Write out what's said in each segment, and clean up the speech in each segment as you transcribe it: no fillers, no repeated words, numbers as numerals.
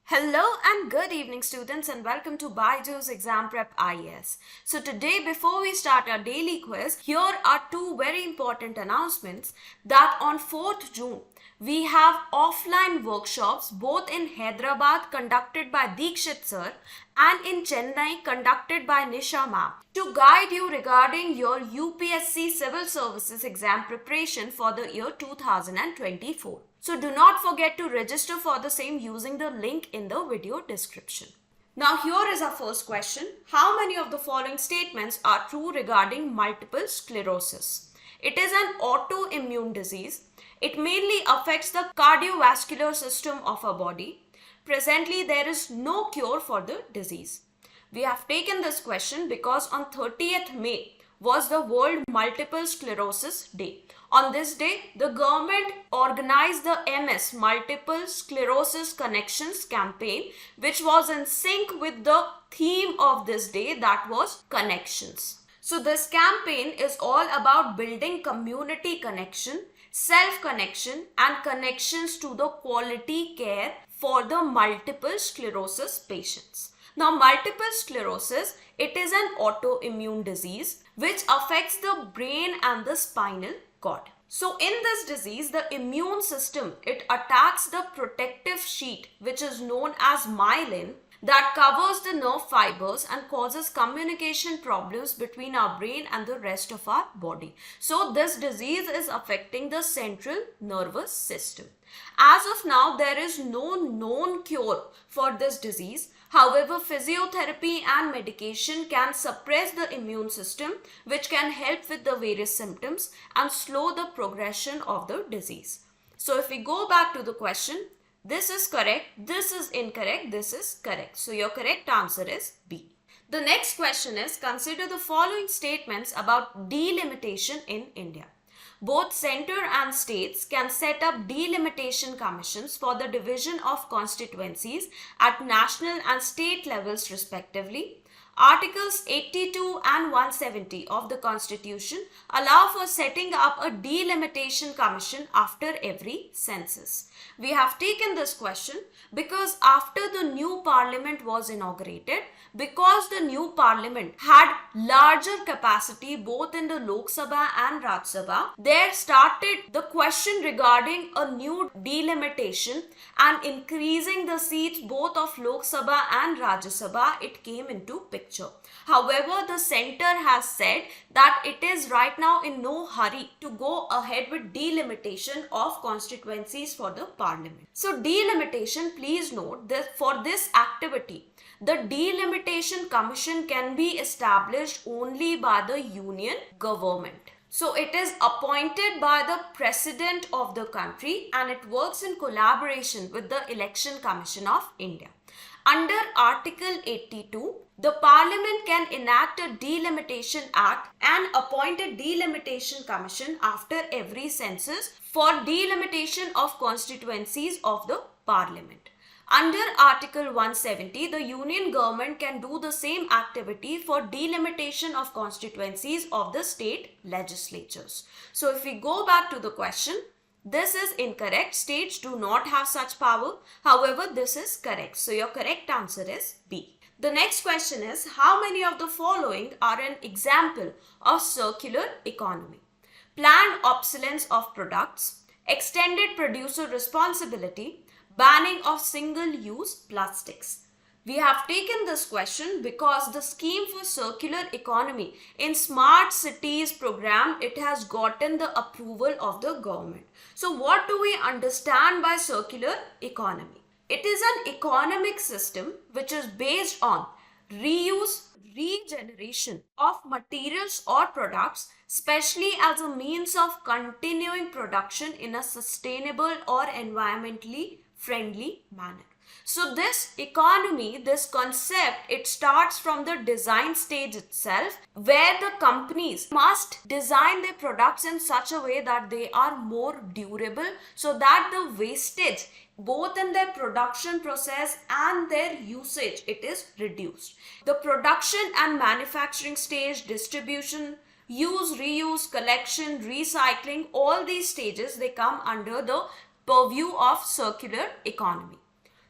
Hello and good evening students and welcome to Byju's Exam Prep IAS. So today before we start our daily quiz, here are two very important announcements that on 4th June we have offline workshops both in Hyderabad conducted by Deekshit sir and in Chennai conducted by Nisha ma'am to guide you regarding your UPSC Civil Services exam preparation for the year 2024. So do not forget to register for the same using the link in the video description. Now here is our first question. How many of the following statements are true regarding multiple sclerosis? It is an autoimmune disease. It mainly affects the cardiovascular system of our body. Presently, there is no cure for the disease. We have taken this question because on 30th May was the World Multiple Sclerosis Day. On this day, the government organized the MS Multiple Sclerosis Connections campaign, which was in sync with the theme of this day, that was connections. So this campaign is all about building community connection, self-connection and connections to the quality care for the multiple sclerosis patients. Now, multiple sclerosis, it is an autoimmune disease which affects the brain and the spinal cord. So, in this disease, the immune system, it attacks the protective sheet which is known as myelin that covers the nerve fibers and causes communication problems between our brain and the rest of our body. So, this disease is affecting the central nervous system. As of now, there is no known cure for this disease. However, physiotherapy and medication can suppress the immune system, which can help with the various symptoms and slow the progression of the disease. So, if we go back to the question, this is correct, this is incorrect, this is correct. So, your correct answer is B. The next question is, consider the following statements about delimitation in India. Both center and states can set up delimitation commissions for the division of constituencies at national and state levels respectively. Articles 82 and 170 of the Constitution allow for setting up a delimitation commission after every census. We have taken this question because after the new parliament was inaugurated, because the new parliament had larger capacity both in the Lok Sabha and Raj Sabha, there started the question regarding a new delimitation and increasing the seats both of Lok Sabha and Rajya Sabha, it came into picture. However, the center has said that it is right now in no hurry to go ahead with delimitation of constituencies for the parliament. So delimitation, please note that for this activity, the delimitation commission can be established only by the union government. So it is appointed by the president of the country and it works in collaboration with the Election Commission of India. Under Article 82, the Parliament can enact a delimitation act and appoint a delimitation commission after every census for delimitation of constituencies of the Parliament. Under Article 170, the Union government can do the same activity for delimitation of constituencies of the state legislatures. So if we go back to the question, this is incorrect. States do not have such power. However, this is correct. So your correct answer is B. The next question is, how many of the following are an example of circular economy? Planned obsolescence of products, extended producer responsibility, banning of single-use plastics. We have taken this question because the scheme for circular economy in Smart Cities program, it has gotten the approval of the government. So what do we understand by circular economy? It is an economic system which is based on reuse, regeneration of materials or products, especially as a means of continuing production in a sustainable or environmentally friendly manner. So this economy, this concept, it starts from the design stage itself, where the companies must design their products in such a way that they are more durable so that the wastage both in their production process and their usage, it is reduced. The production and manufacturing stage, distribution, use, reuse, collection, recycling, all these stages, they come under the purview of circular economy.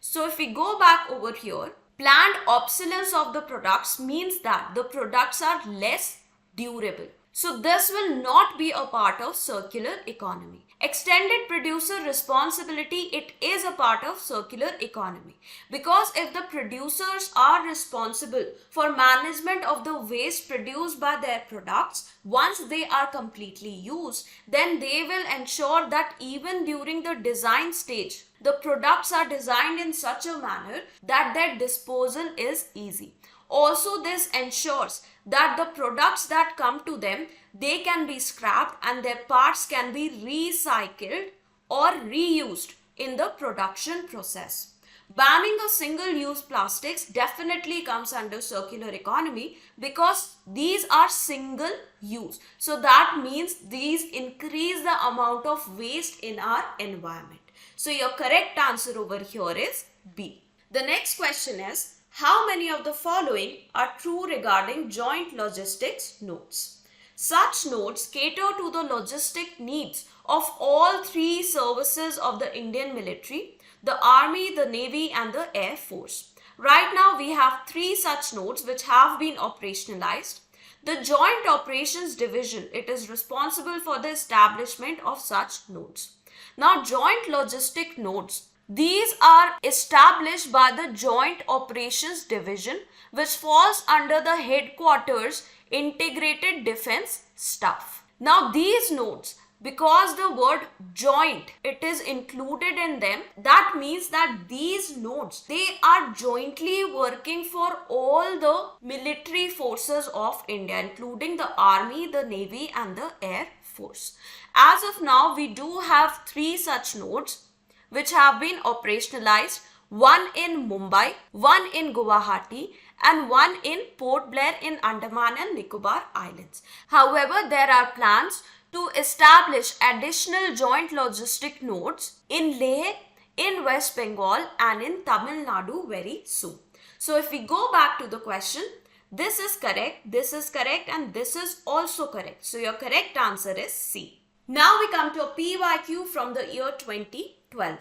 So if we go back over here, planned obsolescence of the products means that the products are less durable. So this will not be a part of circular economy. Extended producer responsibility, it is a part of circular economy, because if the producers are responsible for management of the waste produced by their products once they are completely used, then they will ensure that even during the design stage, the products are designed in such a manner that their disposal is easy. Also, this ensures that the products that come to them, they can be scrapped and their parts can be recycled or reused in the production process. Banning of single-use plastics definitely comes under circular economy, because these are single-use. So that means these increase the amount of waste in our environment. So your correct answer over here is B. The next question is, how many of the following are true regarding joint logistics nodes? Such nodes cater to the logistic needs of all three services of the Indian military, the Army, the Navy and the Air Force. Right now we have three such nodes which have been operationalized. The Joint Operations Division, it is responsible for the establishment of such nodes. Now, joint logistic nodes, these are established by the Joint Operations Division, which falls under the headquarters Integrated Defense Staff. Now, these nodes, because the word joint, it is included in them, that means that these nodes, they are jointly working for all the military forces of India, including the Army, the Navy and the Air Force. As of now, we do have three such nodes which have been operationalized, one in Mumbai, one in Guwahati and one in Port Blair in Andaman and Nicobar Islands. However, there are plans to establish additional joint logistic nodes in Leh, in West Bengal and in Tamil Nadu very soon. So if we go back to the question, this is correct and this is also correct. So your correct answer is C. Now we come to a PYQ from the year 2012.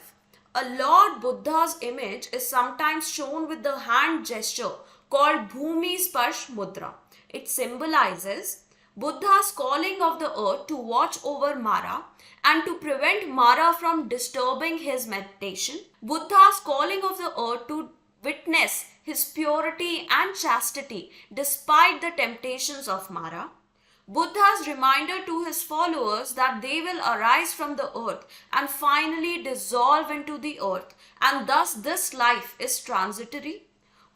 A Lord Buddha's image is sometimes shown with the hand gesture called Bhumi Sparsh Mudra. It symbolizes Buddha's calling of the earth to watch over Mara and to prevent Mara from disturbing his meditation. Buddha's calling of the earth to witness his purity and chastity despite the temptations of Mara. Buddha's reminder to his followers that they will arise from the earth and finally dissolve into the earth, and thus this life is transitory.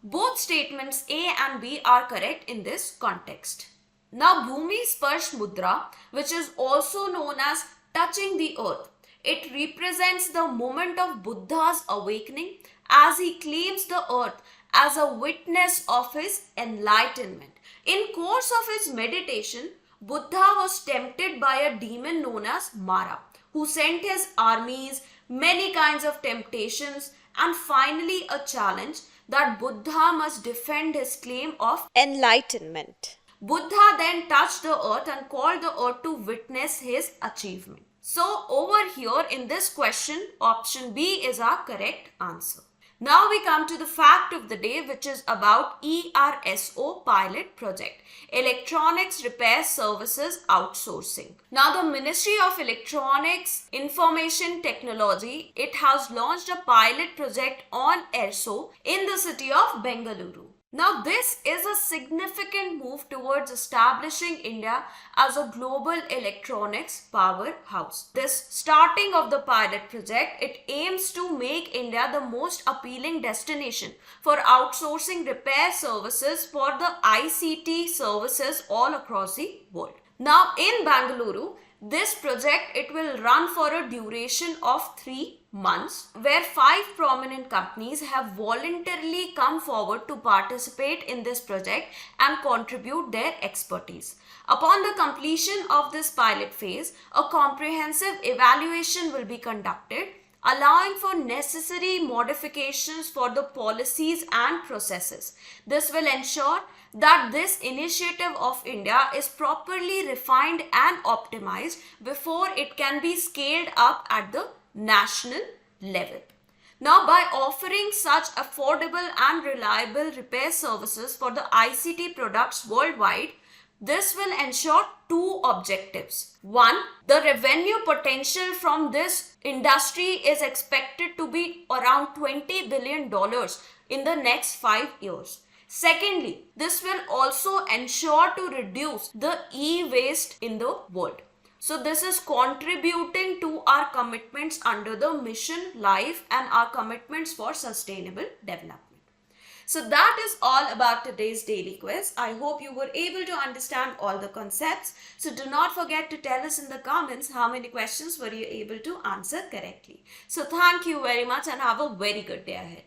Both statements A and B are correct in this context. Now, Bhumi Sparsh Mudra, which is also known as touching the earth, it represents the moment of Buddha's awakening as he claims the earth as a witness of his enlightenment. In course of his meditation, Buddha was tempted by a demon known as Mara, who sent his armies many kinds of temptations and finally a challenge that Buddha must defend his claim of enlightenment. Buddha then touched the earth and called the earth to witness his achievement. So over here in this question, option B is our correct answer. Now we come to the fact of the day, which is about ERSO pilot project, Electronics Repair Services Outsourcing. Now the Ministry of Electronics Information Technology, it has launched a pilot project on ERSO in the city of Bengaluru. Now this is a significant move towards establishing India as a global electronics powerhouse. This starting of the pilot project, it aims to make India the most appealing destination for outsourcing repair services for the ICT services all across the world. Now in Bengaluru, this project, it will run for a duration of 3 months, where 5 prominent companies have voluntarily come forward to participate in this project and contribute their expertise. Upon the completion of this pilot phase, a comprehensive evaluation will be conducted, allowing for necessary modifications for the policies and processes. This will ensure that this initiative of India is properly refined and optimized before it can be scaled up at the national level. Now, by offering such affordable and reliable repair services for the ICT products worldwide, this will ensure two objectives. One, the revenue potential from this industry is expected to be around $20 billion in the next 5 years. Secondly, this will also ensure to reduce the e-waste in the world. So this is contributing to our commitments under the mission life and our commitments for sustainable development. So that is all about today's daily quiz. I hope you were able to understand all the concepts. So do not forget to tell us in the comments how many questions were you able to answer correctly. So thank you very much and have a very good day ahead.